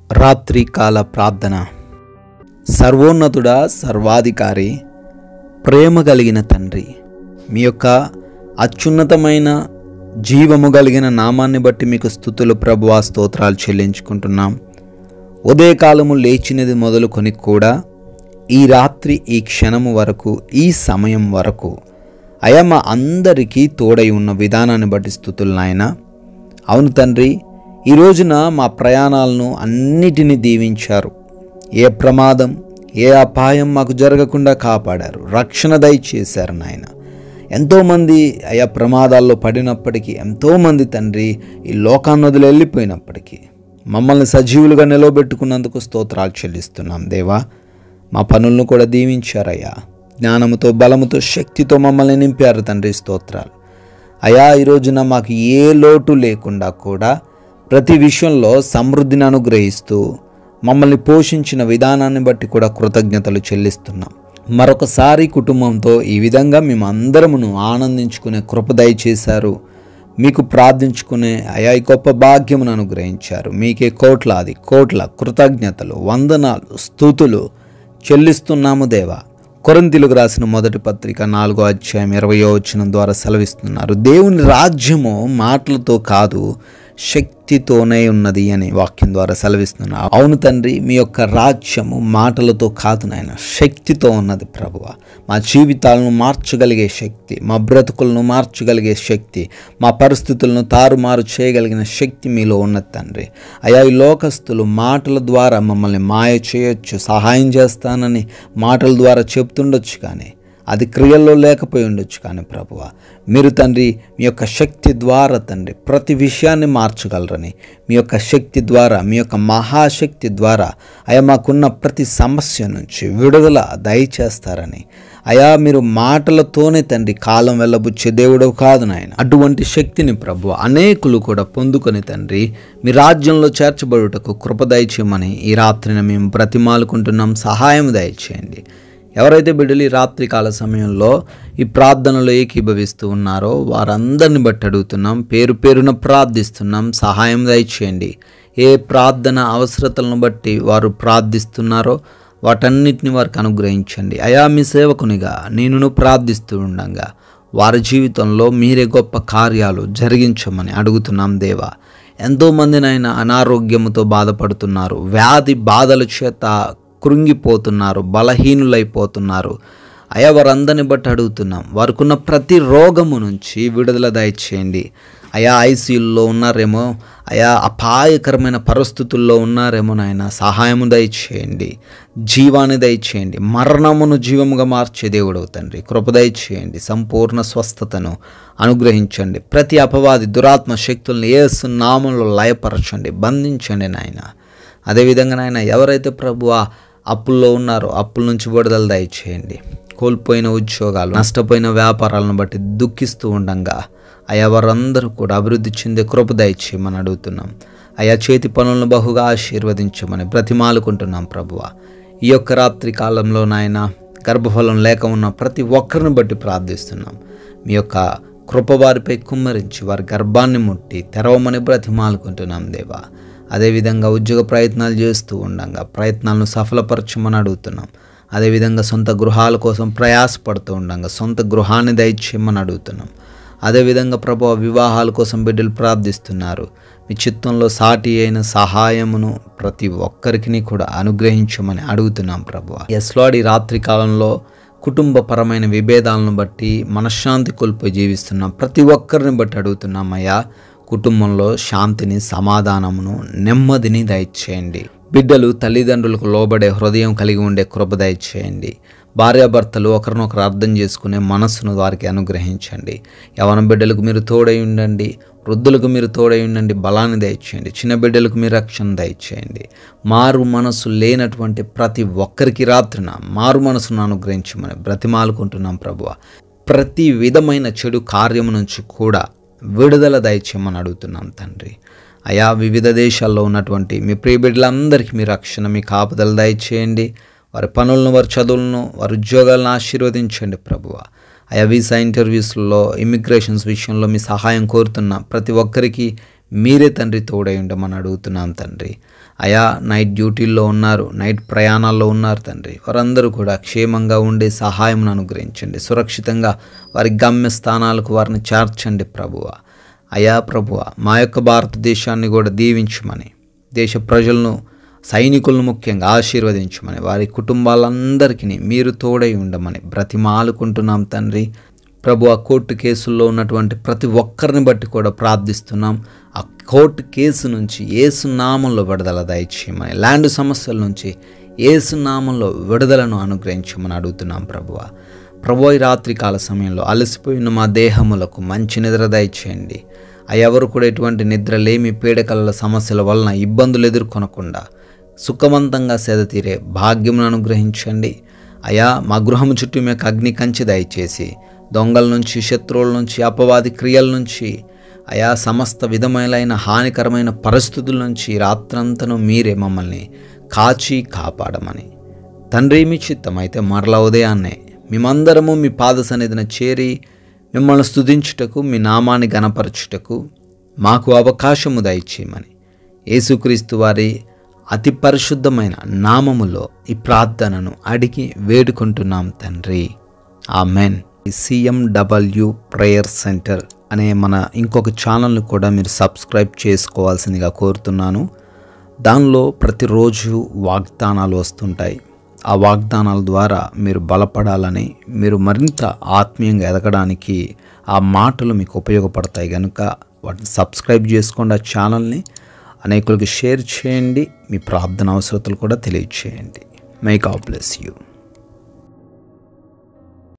రాత్రికాల ప్రార్థన. సర్వోన్నతుడా, సర్వాధికారి, ప్రేమ కలిగిన తండ్రి, మీ యొక్క అత్యున్నతమైన జీవము కలిగిన నామాన్ని బట్టి మీకు స్తుతులు ప్రభువా, స్తోత్రాలు చెల్లించుకుంటున్నాం. ఉదయకాలము లేచినది మొదలుకొని కూడా ఈ రాత్రి, ఈ క్షణము వరకు, ఈ సమయం వరకు అయా మా అందరికీ తోడై ఉన్న విధానాన్ని బట్టి స్తుతులు నాయనా. అవును తండ్రి, ఈ రోజున మా ప్రయాణాలను అన్నిటినీ దీవించారు. ఏ ప్రమాదం, ఏ అపాయం మాకు జరగకుండా కాపాడారు, రక్షణ దయచేశారు నాయన. ఎంతోమంది అయా ప్రమాదాల్లో పడినప్పటికీ, ఎంతోమంది తండ్రి ఈ లోకాన్ని వదిలి వెళ్ళిపోయినప్పటికీ మమ్మల్ని సజీవులుగా నిలవబెట్టుకున్నందుకు స్తోత్రాలు చెల్లిస్తున్నాం దేవా. మా పనులను కూడా దీవించారయ్యా. జ్ఞానముతో, బలముతో, శక్తితో మమ్మల్ని నింపారు తండ్రి, స్తోత్రాలు అయా. ఈ రోజున మాకు ఏ లోటు లేకుండా కూడా ప్రతి విషయంలో సమృద్ధిని అనుగ్రహిస్తూ మమ్మల్ని పోషించిన విధానాన్ని బట్టి కూడా కృతజ్ఞతలు చెల్లిస్తున్నాం. మరొకసారి కుటుంబంతో ఈ విధంగా మేము అందరమును ఆనందించుకునే కృప దయచేశారు. మీకు ప్రార్థించుకునే అయా గొప్ప భాగ్యమును అనుగ్రహించారు. మీకే కోట్లాది కోట్ల కృతజ్ఞతలు, వందనాలు, స్తుతులు చెల్లిస్తున్నాము దేవా. కొరింథీయులకు రాసిన మొదటి పత్రిక 4వ అధ్యాయం 20వ వచనం ద్వారా సెలవిస్తున్నారు, దేవుని రాజ్యము మాటలతో కాదు శక్తితోనే ఉన్నది అని వాక్యం ద్వారా సెలవిస్తున్నారు. అవును తండ్రి, మీ యొక్క రాజ్యము మాటలతో కాదు నాయన, శక్తితో ఉన్నది ప్రభువ. మా జీవితాలను మార్చగలిగే శక్తి, మా బ్రతుకులను మార్చగలిగే శక్తి, మా పరిస్థితులను తారుమారు చేయగలిగిన శక్తి మీలో ఉన్నది తండ్రి. అయా ఈ లోకస్తులు మాటల ద్వారా మమ్మల్ని మాయ చేయొచ్చు, సహాయం చేస్తానని మాటల ద్వారా చెప్తుండొచ్చు, కానీ అది క్రియల్లో లేకపోయి ఉండొచ్చు. కానీ ప్రభువ, మీరు తండ్రి మీ యొక్క శక్తి ద్వారా తండ్రి ప్రతి విషయాన్ని మార్చగలరని, మీ యొక్క శక్తి ద్వారా, మీ యొక్క మహాశక్తి ద్వారా అయా మాకున్న ప్రతి సమస్య నుంచి విడుదల దయచేస్తారని, అయా మీరు మాటలతోనే తండ్రి కాలం వెళ్ళబుచ్చే దేవుడు కాదు నాయన. అటువంటి శక్తిని ప్రభువ అనేకులు కూడా పొందుకొని తండ్రి మీ రాజ్యంలో చేర్చబడుటకు కృప దయచేయమని ఈ రాత్రిని మేము బ్రతిమాలుకుంటున్నాం. సహాయం దయచేయండి. ఎవరైతే బిడ్డలు ఈ రాత్రికాల సమయంలో ఈ ప్రార్థనలో ఏకీభవిస్తూ ఉన్నారో వారందరిని బట్టి అడుగుతున్నాం, పేరు పేరున ప్రార్థిస్తున్నాం. సహాయం దయచేయండి. ఏ ప్రార్థన అవసరతలను బట్టి వారు ప్రార్థిస్తున్నారో వాటన్నిటిని వారికి అనుగ్రహించండి. అయా మీ సేవకునిగా నేను ప్రార్థిస్తూ ఉండగా వారి జీవితంలో మీరే గొప్ప కార్యాలు జరిగించమని అడుగుతున్నాం దేవా. ఎంతోమందినైనా అనారోగ్యంతో బాధపడుతున్నారు, వ్యాధి బాధల చేత కృంగిపోతున్నారు, బలహీనులైపోతున్నారు. అయా వారందరిని బట్టి అడుగుతున్నాం, వారికున్న ప్రతి రోగము నుంచి విడుదల దయచేయండి. అయా ఐసీయూల్లో ఉన్నారేమో, అయా అపాయకరమైన పరిస్థితుల్లో ఉన్నారేమో నాయన, సహాయము దయచేయండి, జీవాన్ని దయచేయండి. మరణమును జీవముగా మార్చే దేవుడు తండ్రి కృప దయచేయండి. సంపూర్ణ స్వస్థతను అనుగ్రహించండి. ప్రతి అపవాది దురాత్మ శక్తులను యేసు నామములో లయపరచండి, బంధించండి నాయన. అదేవిధంగా నాయన ఎవరైతే ప్రభువా అప్పుల్లో ఉన్నారో అప్పుల నుంచి విడుదల దయచేయండి. కోల్పోయిన ఉద్యోగాలు, నష్టపోయిన వ్యాపారాలను బట్టి దుఃఖిస్తూ ఉండగా అయా వారందరూ కూడా అభివృద్ధి చెందే కృప దయచేయమని అడుగుతున్నాం. అయా చేతి పనులను బహుగా ఆశీర్వదించమని బ్రతిమాలుకుంటున్నాం ప్రభువ. ఈ యొక్క రాత్రి కాలంలో నాయన గర్భఫలం లేక ఉన్న ప్రతి ఒక్కరిని బట్టి ప్రార్థిస్తున్నాం. మీ యొక్క కృప వారిపై కుమ్మరించి వారి గర్భాన్ని ముట్టి తెరవమని బ్రతిమాలుకుంటున్నాం దేవా. అదేవిధంగా ఉద్యోగ ప్రయత్నాలు చేస్తూ ఉండగా ప్రయత్నాలను సఫలపరచమని అడుగుతున్నాం. అదేవిధంగా సొంత గృహాల కోసం ప్రయాసపడుతూ ఉండగా సొంత గృహాన్ని దయచేయమని అడుగుతున్నాం. అదేవిధంగా ప్రభువా వివాహాల కోసం బిడ్డలు ప్రార్థిస్తున్నారు. మీ చిత్తంలో సాటి అయిన సహాయమును ప్రతి ఒక్కరికి కూడా అనుగ్రహించమని అడుగుతున్నాం ప్రభువా. ఎస్ లార్డ్, ఈ రాత్రి కాలంలో కుటుంబపరమైన విభేదాలను బట్టి మనశ్శాంతి కోల్పోయి జీవిస్తున్నాం ప్రతి ఒక్కరిని బట్టి అడుగుతున్నాం అయ్యా. కుటుంబంలో శాంతిని, సమాధానమును, నెమ్మదిని దయచేయండి. బిడ్డలు తల్లిదండ్రులకు లోబడే హృదయం కలిగి ఉండే కృప దయచేయండి. భార్యాభర్తలు ఒకరినొకరు అర్థం చేసుకునే మనస్సును వారికి అనుగ్రహించండి. యవన బిడ్డలకు మీరు తోడై ఉండండి, వృద్ధులకు మీరు తోడై ఉండండి, బలాన్ని దయచేయండి. చిన్న బిడ్డలకు మీరు రక్షణ దయచేయండి. మారు మనసు లేనటువంటి ప్రతి ఒక్కరికి రాత్రిన మారు మనసును అనుగ్రహించమని బ్రతిమాలుకుంటున్నాం ప్రభువ. ప్రతి విధమైన చెడు కార్యము నుంచి కూడా విడుదల దయచేయమని అడుగుతున్నాం తండ్రి. అయా వివిధ దేశాల్లో ఉన్నటువంటి మీ ప్రియ బిడ్డలందరికీ మీ రక్షణ, మీ కాపుదల దయచేయండి. వారి పనులను, వారి చదువులను, వారి ఉద్యోగాలను ఆశీర్వదించండి ప్రభువ. అయా వీసా ఇంటర్వ్యూస్లో, ఇమిగ్రేషన్స్ విషయంలో మీ సహాయం కోరుతున్న ప్రతి ఒక్కరికి మీరే తండ్రి తోడై ఉండమని అడుగుతున్నాం తండ్రి. అయా నైట్ డ్యూటీల్లో ఉన్నారు, నైట్ ప్రయాణాల్లో ఉన్నారు తండ్రి. వారందరూ కూడా క్షేమంగా ఉండే సహాయం అనుగ్రహించండి. సురక్షితంగా వారి గమ్య స్థానాలకు వారిని చేర్చండి ప్రభువా. అయా ప్రభువా, మా యొక్క భారతదేశాన్ని కూడా దీవించమని, దేశ ప్రజలను, సైనికులను ముఖ్యంగా ఆశీర్వదించమని, వారి కుటుంబాలందరికీ మీరు తోడై ఉండమని బ్రతిమాలుకుంటున్నాం తండ్రి. ప్రభు, ఆ కోర్టు కేసుల్లో ఉన్నటువంటి ప్రతి ఒక్కరిని బట్టి కూడా ప్రార్థిస్తున్నాం. ఆ కోర్టు కేసు నుంచి యేసు నామంలో విడుదల దయచేయమని, ల్యాండ్ సమస్యల నుంచి యేసు నామంలో విడుదలను అనుగ్రహించమని అడుగుతున్నాం ప్రభువా. ప్రభు, ఈ రాత్రికాల సమయంలో అలసిపోయిన మా దేహములకు మంచి నిద్ర దయచేయండి. ఎవరు కూడా ఎటువంటి నిద్రలేమి, పీడకల సమస్యల వలన ఇబ్బందులు ఎదుర్కొనకుండా సుఖవంతంగా సేద తీరే భాగ్యమును అనుగ్రహించండి. అయా మా గృహము చుట్టూ మీకు అగ్ని కంచి దయచేసి దొంగల నుంచి, శత్రువుల నుంచి, అపవాది క్రియల నుంచి, అయా సమస్త విధమైన హానికరమైన పరిస్థితుల నుంచి రాత్రంతను మీరే మమ్మల్ని కాచి కాపాడమని తండ్రి, మీ చిత్తమైతే మరలా ఉదయాన్నే మేమందరము మీ పాద సన్నిధిన చేరి మిమ్మల్ని స్తుతించుటకు, మీ నామాన్ని గణపరచుటకు మాకు అవకాశము దయచేయమని యేసుక్రీస్తు వారి అతి పరిశుద్ధమైన నామములో ఈ ప్రార్థనను అడిగి వేడుకుంటున్నాం తండ్రి. ఆమెన్. CMW ప్రేయర్ సెంటర్ అనే మన ఇంకొక ఛానల్ని కూడా మీరు సబ్స్క్రైబ్ చేసుకోవాల్సిందిగా కోరుతున్నాను. దానిలో ప్రతిరోజు వాగ్దానాలు వస్తుంటాయి. ఆ వాగ్దానాల ద్వారా మీరు బలపడాలని, మీరు మరింత ఆత్మీయంగా ఎదగడానికి ఆ మాటలు మీకు ఉపయోగపడతాయి కనుక వాటిని సబ్స్క్రైబ్ చేసుకోండి. ఆ ఛానల్ని అనేకులకు షేర్ చేయండి. మీ ప్రార్థన అవసరతలు కూడా తెలియచేయండి. May God bless you.